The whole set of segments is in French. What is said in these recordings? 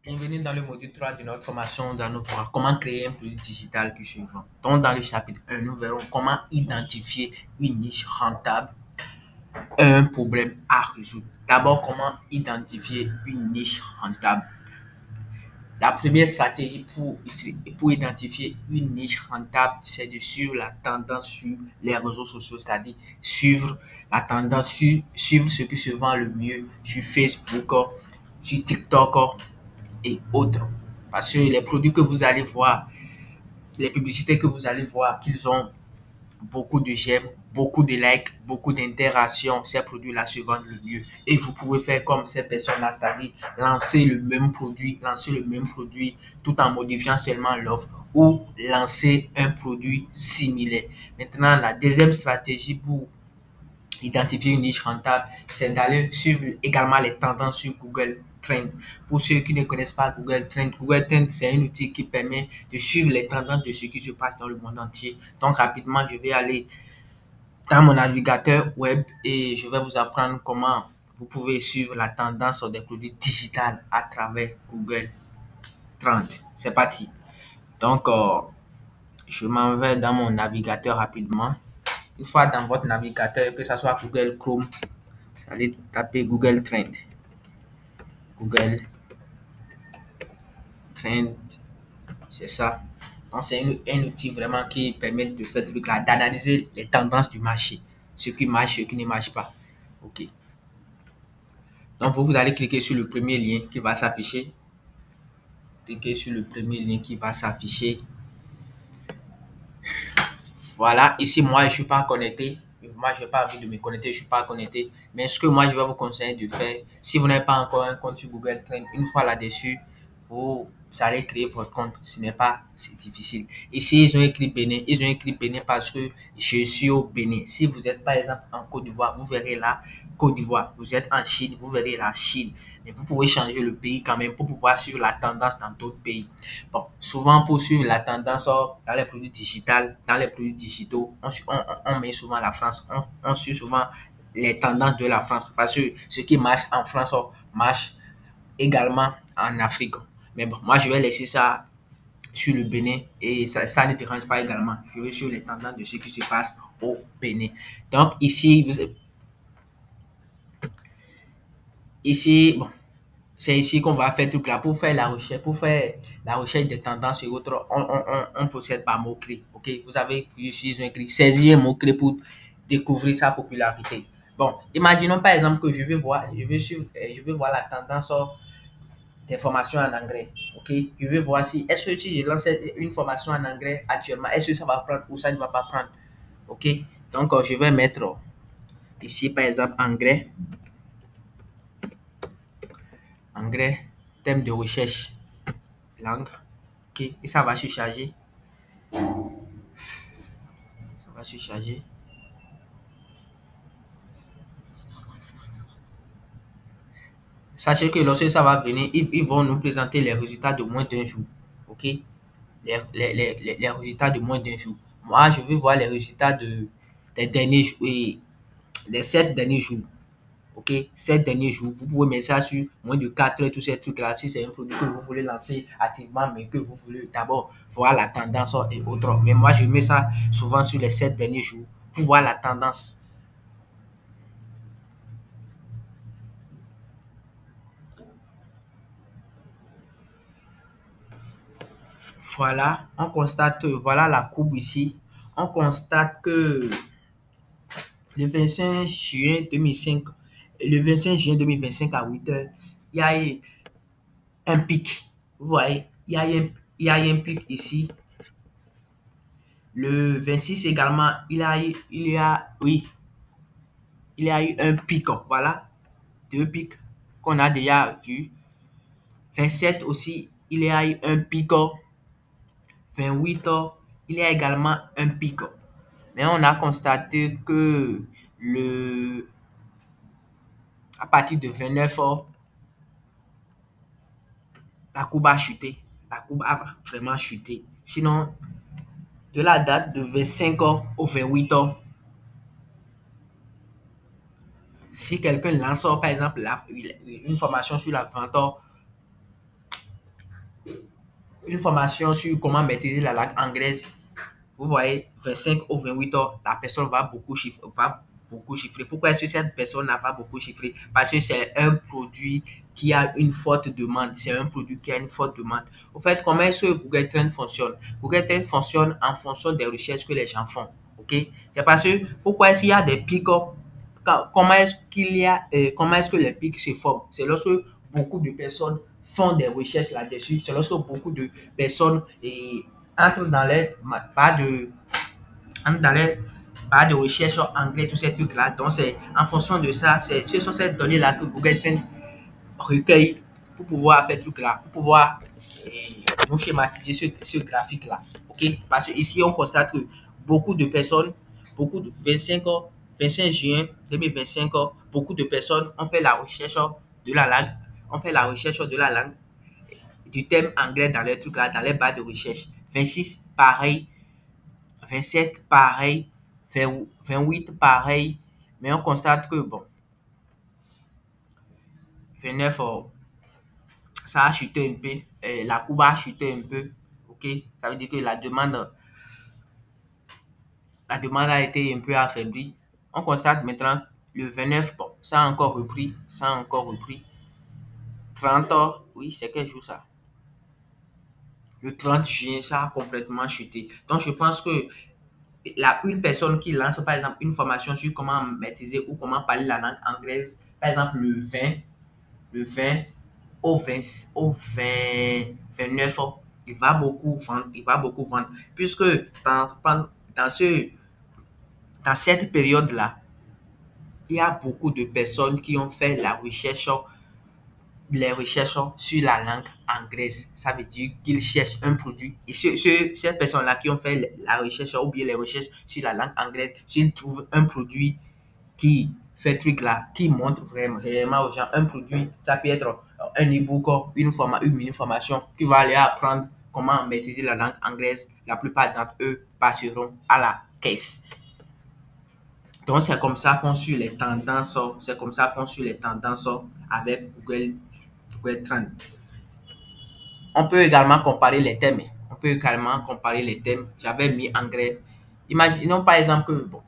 Bienvenue dans le module 3 de notre formation. Nous allons voir comment créer un produit digital qui se vend. Donc, dans le chapitre 1, nous verrons comment identifier une niche rentable et un problème à résoudre. D'abord, comment identifier une niche rentable. La première stratégie pour identifier une niche rentable, c'est de suivre la tendance sur les réseaux sociaux, c'est-à-dire suivre la tendance, suivre ce qui se vend le mieux sur Facebook, sur TikTok et autres. Parce que les produits que vous allez voir, les publicités que vous allez voir, qu'ils ont beaucoup de j'aime, beaucoup de likes, beaucoup d'interactions, ces produits-là se vendent le mieux. Et vous pouvez faire comme ces personnes-là, c'est-à-dire lancer le même produit tout en modifiant seulement l'offre ou lancer un produit similaire. Maintenant, la deuxième stratégie pour identifier une niche rentable, c'est d'aller suivre également les tendances sur Google Trends. Pour ceux qui ne connaissent pas Google Trends, c'est un outil qui permet de suivre les tendances de ce qui se passe dans le monde entier. Donc, rapidement, je vais aller dans mon navigateur web et je vais vous apprendre comment vous pouvez suivre la tendance des produits digitaux à travers Google Trends. C'est parti. Donc, je m'en vais dans mon navigateur rapidement. Une fois dans votre navigateur, que ce soit Google Chrome, vous allez taper Google Trend. Google Trend, c'est ça. Donc, c'est un outil vraiment qui permet de faire truc là, d'analyser les tendances du marché. Ce qui marche, ce qui ne marche pas. OK. Donc, vous allez cliquer sur le premier lien qui va s'afficher. Cliquez sur le premier lien qui va s'afficher. Voilà, ici, moi, je ne suis pas connecté. Moi, je n'ai pas envie de me connecter, je ne suis pas connecté. Mais ce que moi, je vais vous conseiller de faire, si vous n'avez pas encore un compte sur Google Trend, une fois là-dessus, vous allez créer votre compte. Ce n'est pas si difficile. Ici, ils ont écrit Bénin. Ils ont écrit Bénin parce que je suis au Bénin. Si vous êtes, par exemple, en Côte d'Ivoire, vous verrez là Côte d'Ivoire. Vous êtes en Chine, vous verrez la Chine. Mais vous pouvez changer le pays quand même pour pouvoir suivre la tendance dans d'autres pays. Bon, souvent pour suivre la tendance dans les produits digitaux, on met souvent la France. On suit souvent les tendances de la France parce que ce qui marche en France marche également en Afrique. Mais bon, moi je vais laisser ça sur le Bénin et ça ne dérange pas également. Je vais sur les tendances de ce qui se passe au Bénin. Donc ici, bon, c'est ici qu'on va faire tout là pour faire la recherche des tendances et autres. On procède par mots-clés. OK? Vous avez utilisé un écrit, saisir un mot-clé pour découvrir sa popularité. Bon, imaginons par exemple que je vais voir la tendance des formations en anglais. OK? Je vais voir si, est-ce que si je lance une formation en anglais actuellement, est-ce que ça va prendre ou ça ne va pas prendre? OK? Donc, je vais mettre ici par exemple anglais, thème de recherche, langue. OK, et ça va se charger. Ça va se charger. Sachez que lorsque ça va venir, ils vont nous présenter les résultats de moins d'un jour. OK? Les résultats de moins d'un jour. Moi, je vais voir les résultats des derniers jours et des 7 derniers jours. OK? 7 derniers jours. Vous pouvez mettre ça sur moins de 4 heures, tous ces trucs-là. Si c'est un produit que vous voulez lancer activement, mais que vous voulez d'abord voir la tendance et autres. Mais moi, je mets ça souvent sur les 7 derniers jours pour voir la tendance. Voilà, on constate, voilà la courbe ici. On constate que le 25 juin 2005, le 25 juin 2025 à 8 heures, il y a eu un pic. Vous voyez, il y a eu un pic ici. Le 26 également, il y a eu un pic. Voilà, deux pics qu'on a déjà vus. 27 aussi, il y a eu un pic. 28, il y a également un pic. Mais on a constaté que à partir de 29 heures, la courbe a chuté. La courbe a vraiment chuté. Sinon, de la date de 25 heures au 28 heures, si quelqu'un lance, par exemple, une formation sur la vente une formation sur comment maîtriser la langue anglaise. Vous voyez, 25 ou 28 heures, la personne va beaucoup chiffrer. Pourquoi est-ce que cette personne n'a pas beaucoup chiffré? Parce que c'est un produit qui a une forte demande. C'est un produit qui a une forte demande. Au fait, comment est-ce que Google Trends fonctionne? Google Trends fonctionne en fonction des recherches que les gens font. OK? C'est parce que pourquoi est-ce qu'il y a des pics? Comment est-ce que les pics se forment? C'est lorsque beaucoup de personnes font des recherches là-dessus. C'est lorsque beaucoup de personnes entrent dans les barres de recherche en anglais, tous ces trucs-là. Donc, c'est en fonction de ça, ce sont ces données-là que Google Trends recueille pour pouvoir faire ce truc-là, pour pouvoir nous schématiser ce graphique-là. OK? Parce que ici, on constate que beaucoup de personnes, beaucoup de 25 juin 2025, beaucoup de personnes ont fait la recherche de la langue, ont fait la recherche de la langue du thème anglais dans les trucs là, dans les barres de recherche. 26, pareil. 27, pareil. 28, pareil. Mais on constate que, bon, 29, ça a chuté un peu. La courbe a chuté un peu. OK? Ça veut dire que la demande a été un peu affaiblie. On constate maintenant le 29, bon, ça a encore repris. Ça a encore repris. 30, oui, c'est quel jour ça? Le 30 juin, ça a complètement chuté. Donc, je pense que une personne qui lance, par exemple, une formation sur comment maîtriser ou comment parler la langue anglaise, par exemple, le 20 au 29, il va beaucoup vendre, puisque dans cette période-là, il y a beaucoup de personnes qui ont fait les recherches sur la langue anglaise. Ça veut dire qu'ils cherchent un produit. Et ces personnes-là qui ont fait la recherche ou bien les recherches sur la langue anglaise, s'ils trouvent un produit qui fait truc là, qui montre vraiment aux gens un produit, ça peut être un e-book, une mini-formation qui va aller apprendre comment maîtriser la langue anglaise. La plupart d'entre eux passeront à la caisse. Donc, c'est comme ça qu'on suit les tendances. C'est comme ça qu'on suit les tendances avec Google Trends. On peut également comparer les thèmes. J'avais mis anglais. Imaginons par exemple que bon,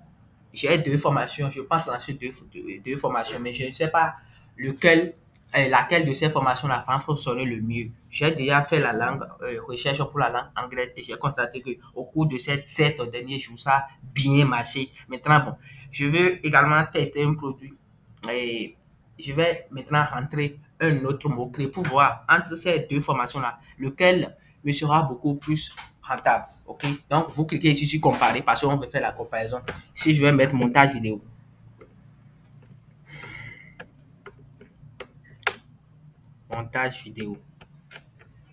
j'ai deux formations. Je pense lancer deux formations, mais je ne sais pas laquelle de ces formations-là va fonctionner le mieux. J'ai déjà fait la langue, recherche pour la langue anglaise et j'ai constaté que au cours de ces 7 derniers jours, ça a bien marché. Maintenant, bon, je veux également tester un produit et je vais maintenant rentrer un autre mot-clé pour voir entre ces deux formations-là, lequel me sera beaucoup plus rentable. OK? Donc, vous cliquez ici sur comparer parce qu'on veut faire la comparaison. Si je vais mettre montage vidéo,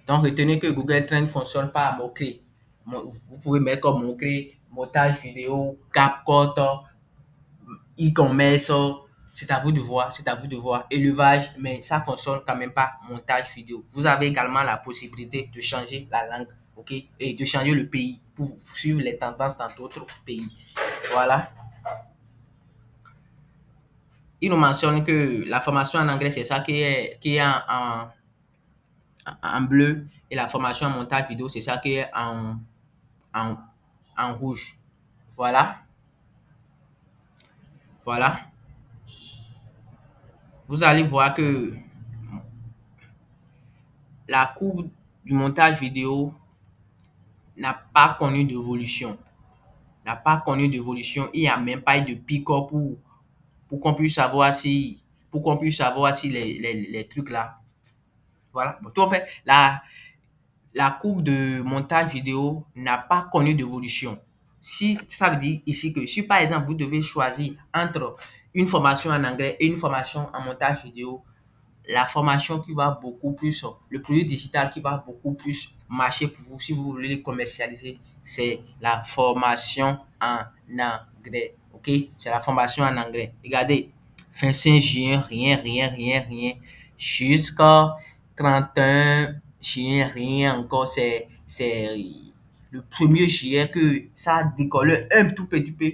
donc retenez que Google Trends fonctionne par mots-clés. Vous pouvez mettre comme mot-clé montage vidéo, CapCut, e-commerce, c'est à vous de voir, élevage, mais ça fonctionne quand même pas montage vidéo. Vous avez également la possibilité de changer la langue, OK, et de changer le pays pour suivre les tendances dans d'autres pays. Voilà. Il nous mentionne que la formation en anglais, c'est ça qui est en bleu et la formation en montage vidéo, c'est ça qui est en, en rouge. Voilà. Voilà. Vous allez voir que la courbe du montage vidéo n'a pas connu d'évolution. Il n'y a même pas eu de pick-up pour qu'on puisse savoir si les trucs là. Voilà. Bon, tout en fait, la courbe de montage vidéo n'a pas connu d'évolution. Si ça veut dire ici que si par exemple vous devez choisir entre une formation en anglais et une formation en montage vidéo, la formation qui va beaucoup plus, le produit digital qui va beaucoup plus marcher pour vous si vous voulez le commercialiser, c'est la formation en anglais. OK? C'est la formation en anglais. Regardez, fin 5 juin, rien, rien, rien, rien. Jusqu'à 31 juin, rien encore. C'est le 1er juillet que ça a décollé un tout petit peu.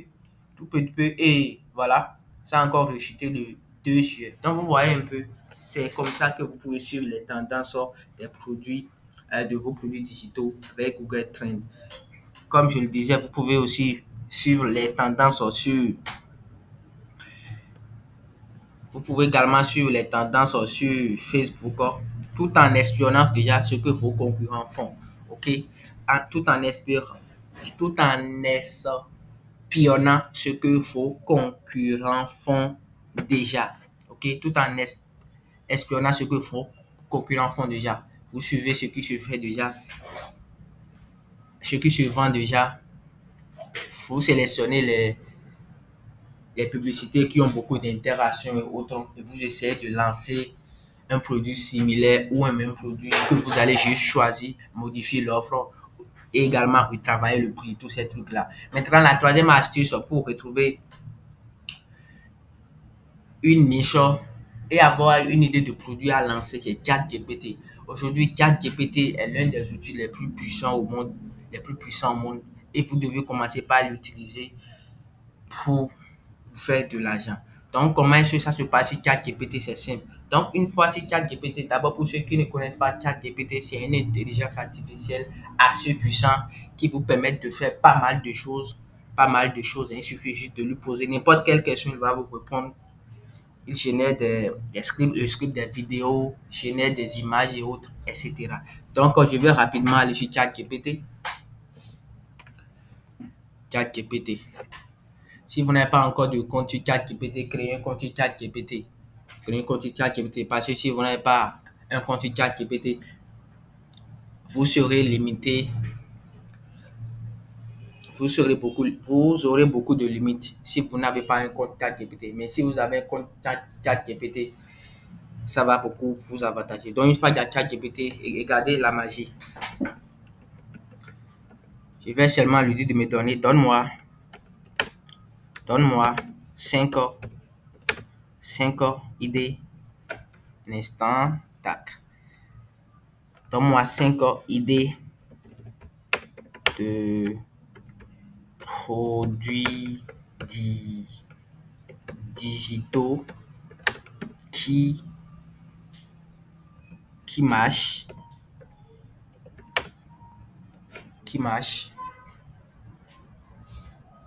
Tout petit peu. Et voilà, ça a encore rechuté le 2 juillet. Donc, vous voyez un peu, c'est comme ça que vous pouvez suivre les tendances des produits de vos produits digitaux avec Google Trends. Comme je le disais, vous pouvez aussi suivre les tendances sur Vous pouvez également suivre les tendances sur Facebook, tout en espionnant déjà ce que vos concurrents font. OK? Tout en tout en espionnant ce que vos concurrents font déjà. OK? Tout en espionnant ce que vos concurrents font déjà. Vous suivez ce qui se fait déjà, ce qui se vend déjà. Vous sélectionnez les publicités qui ont beaucoup d'interactions et autres. Et vous essayez de lancer un produit similaire ou un même produit que vous allez juste choisir, modifier l'offre et également retravailler le prix, tous ces trucs-là. Maintenant, la troisième astuce pour retrouver une niche et avoir une idée de produit à lancer, c'est ChatGPT. Aujourd'hui, ChatGPT est l'un des outils les plus puissants au monde, et vous devez commencer par l'utiliser pour faire de l'argent. Donc, comment est-ce que ça se passe sur ChatGPT? C'est simple. Donc, une fois sur ChatGPT, d'abord pour ceux qui ne connaissent pas ChatGPT, c'est une intelligence artificielle assez puissante qui vous permet de faire pas mal de choses. Pas mal de choses. Il suffit juste de lui poser n'importe quelle question, il va vous répondre. Il génère des scripts, le script des vidéos, génère des images et autres, etc. Donc, je vais rapidement aller sur ChatGPT. ChatGPT. Si vous n'avez pas encore de compte sur ChatGPT, créez un compte sur ChatGPT. Créez un compte sur ChatGPT parce que si vous n'avez pas un compte sur ChatGPT, vous serez limité, vous aurez beaucoup de limites si vous n'avez pas un compte ChatGPT. Mais si vous avez un compte ChatGPT, ça va beaucoup vous avantager. Donc, une fois qu'il y a ChatGPT, regardez la magie. Je vais seulement lui dire de me donner, donne-moi 5 idées. Un instant, tac. Donne-moi 5 idées de produits digitaux qui, qui marchent, qui marchent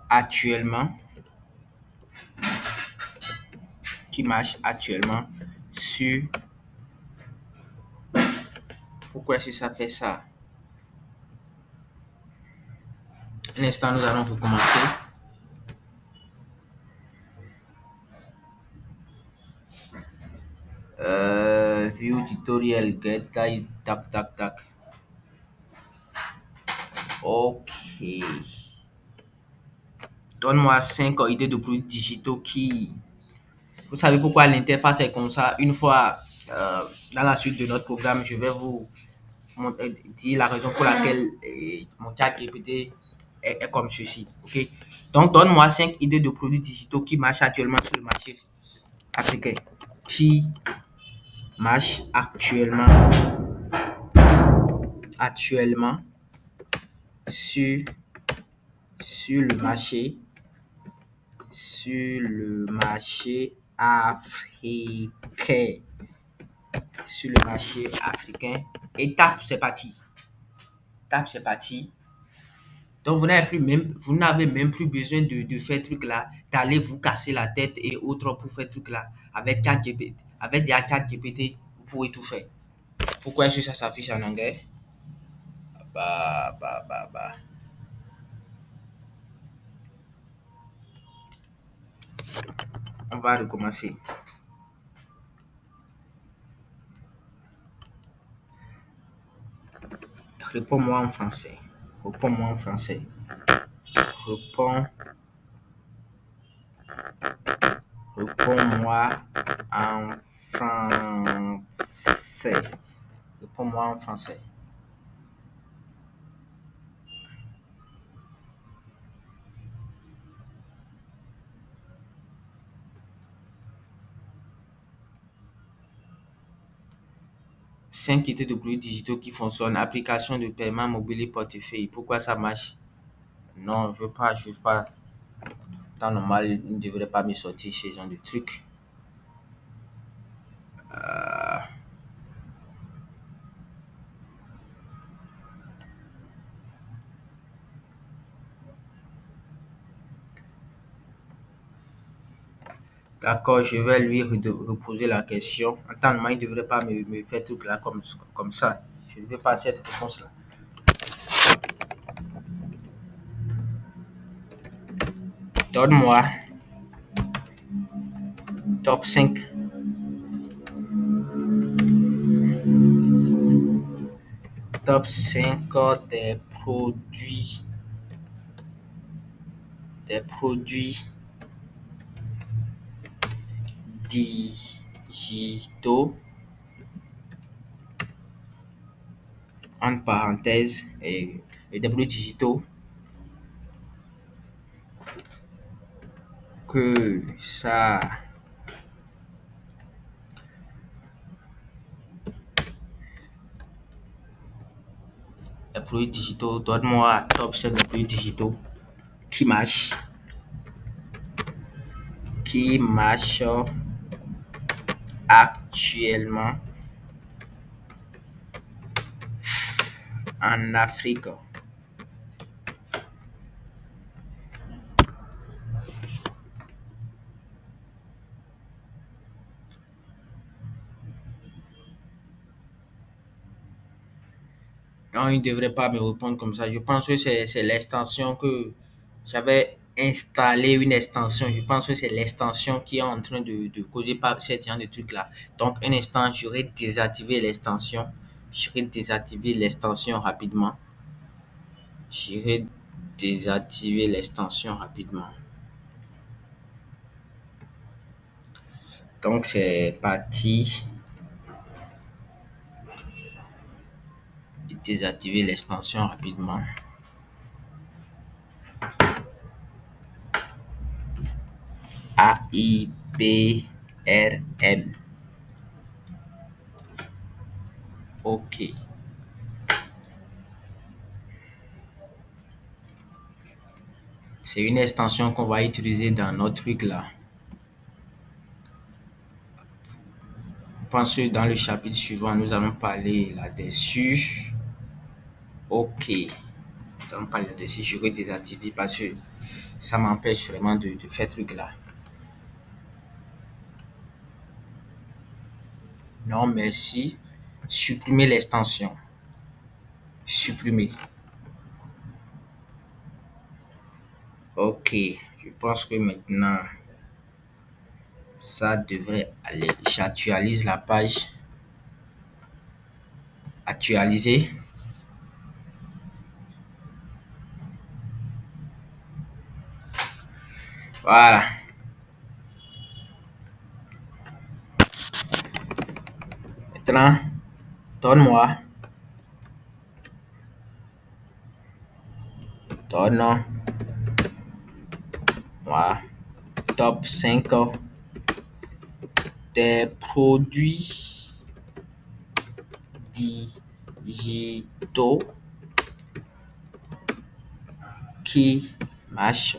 actuellement, qui marchent actuellement sur... Pourquoi est-ce que ça fait ça? Un instant, nous allons recommencer. View tutorial, get tac, tac, tac. Ok. Donne-moi 5 idées de produits digitaux qui... Vous savez pourquoi l'interface est comme ça? Une fois dans la suite de notre programme, je vais vous dire la raison pour laquelle mon chat GPT est comme ceci. Ok? Donc, donne-moi 5 idées de produits digitaux qui marchent actuellement sur le marché africain. Qui marchent actuellement sur, sur le marché africain. Sur le marché africain. Et tape, c'est parti. Tape, c'est parti. Donc, vous n'avez même plus besoin de faire truc là, d'aller vous casser la tête et autres pour faire truc là. Avec ChatGPT, avec des ChatGPT, vous pouvez tout faire. Pourquoi est-ce que ça s'affiche en anglais? Bah. On va recommencer. Réponds-moi en français. Réponds-moi en français. Réponds, réponds-moi en français. Réponds-moi en français. 5 idées de produits digitaux qui fonctionnent. Application de paiement mobile et portefeuille. Pourquoi ça marche? Non, je veux pas. Temps normal, il ne devrait pas me sortir ce genre de trucs. D'accord, je vais lui reposer la question. Attends, normalement, il ne devrait pas me faire tout là comme ça. Je ne veux pas cette réponse-là. Donne-moi top 5. Top 5 des produits digitaux, entre parenthèses, et des produits digitaux que ça les produits digitaux, donne-moi top 5 des produits digitaux qui marchent, actuellement en Afrique. Non, il ne devrait pas me répondre comme ça. Je pense que c'est l'extension que j'avais installé, une extension. Je pense que c'est l'extension qui est en train de causer par ce genre de trucs-là. Donc, un instant, j'aurais désactivé l'extension. J'aurais désactivé l'extension rapidement. J'irai désactiver l'extension rapidement. Donc, c'est parti. Désactiver l'extension rapidement. AIPRM. OK. C'est une extension qu'on va utiliser dans notre truc là. Je pense que dans le chapitre suivant, nous allons parler là-dessus. OK. Nous allons parler là-dessus. Je vais désactiver parce que ça m'empêche vraiment de faire ce truc là. Non, merci. Supprimer l'extension. Supprimer. OK. Je pense que maintenant, ça devrait aller. J'actualise la page. Actualiser. Voilà. Maintenant, donne-moi top 5 des produits digitaux qui marchent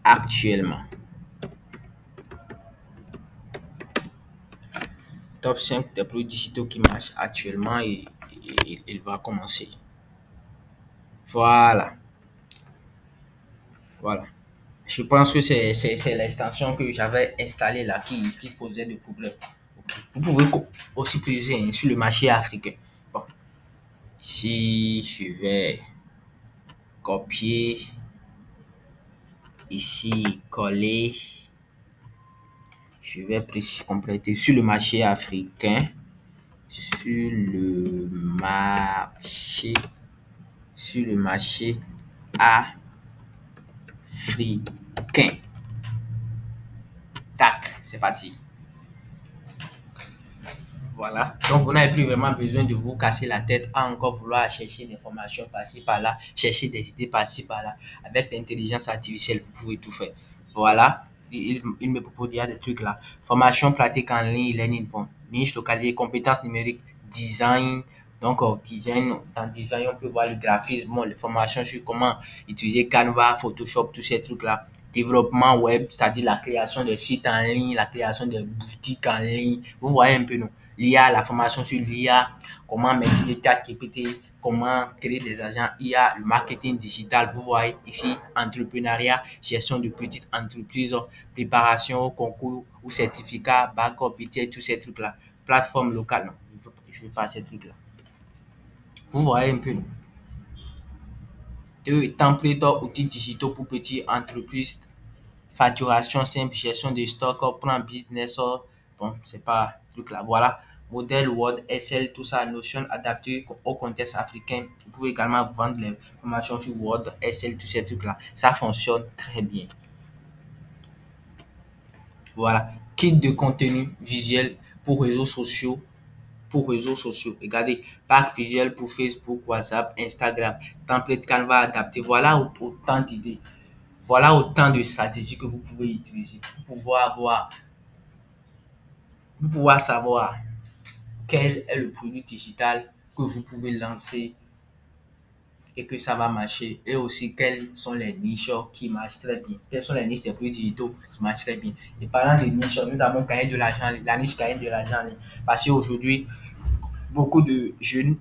actuellement. Top 5 des produits digitaux qui marchent actuellement et il va commencer. Voilà. Voilà. Je pense que c'est l'extension que j'avais installée là qui posait des problèmes. Ok. Vous pouvez aussi utiliser sur le marché africain. Bon. Ici, je vais copier. Ici, coller. Je vais compléter sur le marché africain. Sur le marché africain. Tac, c'est parti. Voilà. Donc, vous n'avez plus vraiment besoin de vous casser la tête à encore vouloir chercher des informations par-ci, par-là, chercher des idées par-ci, par-là. Avec l'intelligence artificielle, vous pouvez tout faire. Voilà. Il me propose déjà des trucs là. Formation pratique en ligne, learning, bon. Niche localisée, compétences numériques, design. Donc, design, dans design, on peut voir le graphisme, bon, les formations sur comment utiliser Canva, Photoshop, tous ces trucs-là. Développement web, c'est-à-dire la création de sites en ligne, la création de boutiques en ligne. Vous voyez un peu, non? L'IA, la formation sur l'IA, comment maîtriser ChatGPT, comment créer des agents. Il y a le marketing digital. Vous voyez ici, entrepreneuriat, gestion de petites entreprises, préparation au concours ou certificat, backup, BTS, tous ces trucs-là. Plateforme locale, non, je ne veux pas ces trucs-là. Vous voyez un peu, non? Template, outils digitaux pour petites entreprises, facturation simple, gestion de stock, plan business, bon, c'est pas truc là. Voilà, modèle Word, Excel, tout ça, notion adaptée au contexte africain. Vous pouvez également vendre les formations sur Word, Excel, tous ces trucs là. Ça fonctionne très bien. Voilà, kit de contenu visuel pour réseaux sociaux. Regardez, pack visuel pour Facebook, WhatsApp, Instagram, template Canva adapté. Voilà autant d'idées. Voilà autant de stratégies que vous pouvez utiliser pour pouvoir savoir quel est le produit digital que vous pouvez lancer et que ça va marcher. Et aussi, quelles sont les niches qui marchent très bien. Quelles sont les niches des produits digitaux qui marchent très bien. Et parlant des niches, nous avons gagné de l'argent. La niche gagne de l'argent en ligne. Parce qu'aujourd'hui, beaucoup de jeunes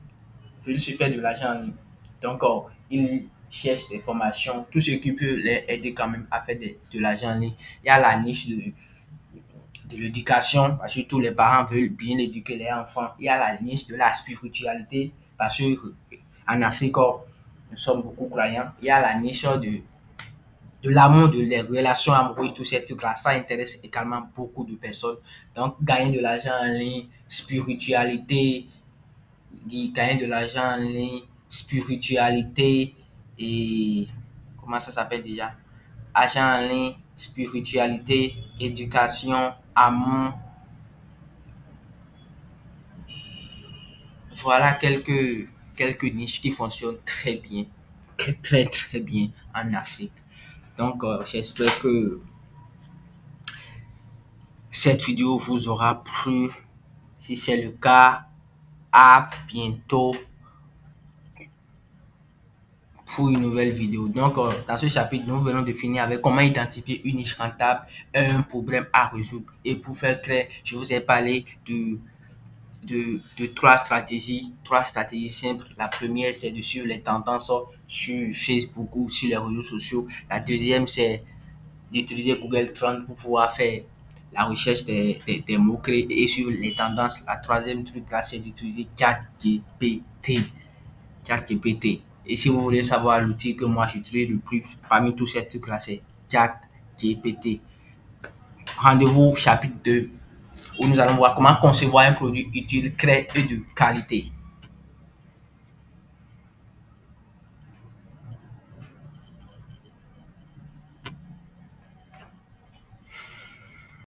veulent se faire de l'argent en ligne. Donc, ils cherchent des formations, tout ce qui peut les aider quand même à faire de l'argent en ligne. Il y a la niche de l'éducation, parce que tous les parents veulent bien éduquer les enfants. Il y a la niche de la spiritualité, parce que en Afrique, nous sommes beaucoup croyants. Il y a la niche de l'amour, de les relations amoureuses, tous ces trucs-là. Ça intéresse également beaucoup de personnes. Donc, gagner de l'argent en ligne, spiritualité, gagner de l'argent en ligne, spiritualité et comment ça s'appelle déjà? Argent en ligne, spiritualité, éducation, amour. Voilà quelques niches qui fonctionnent très bien, très bien en Afrique. Donc, j'espère que cette vidéo vous aura plu. Si c'est le cas, à bientôt pour une nouvelle vidéo. Donc, dans ce chapitre, nous venons de finir avec comment identifier une niche rentable et un problème à résoudre. Et pour faire clair, je vous ai parlé de trois stratégies simples. La première, c'est de suivre les tendances sur Facebook ou sur les réseaux sociaux. La deuxième, c'est d'utiliser Google Trends pour pouvoir faire la recherche des mots-clés et suivre les tendances. La troisième truc là, c'est d'utiliser ChatGPT. ChatGPT. Et si vous voulez savoir l'outil que moi j'utilise le plus parmi tous ces trucs là, c'est ChatGPT. Rendez-vous au chapitre 2 où nous allons voir comment concevoir un produit utile, créé et de qualité.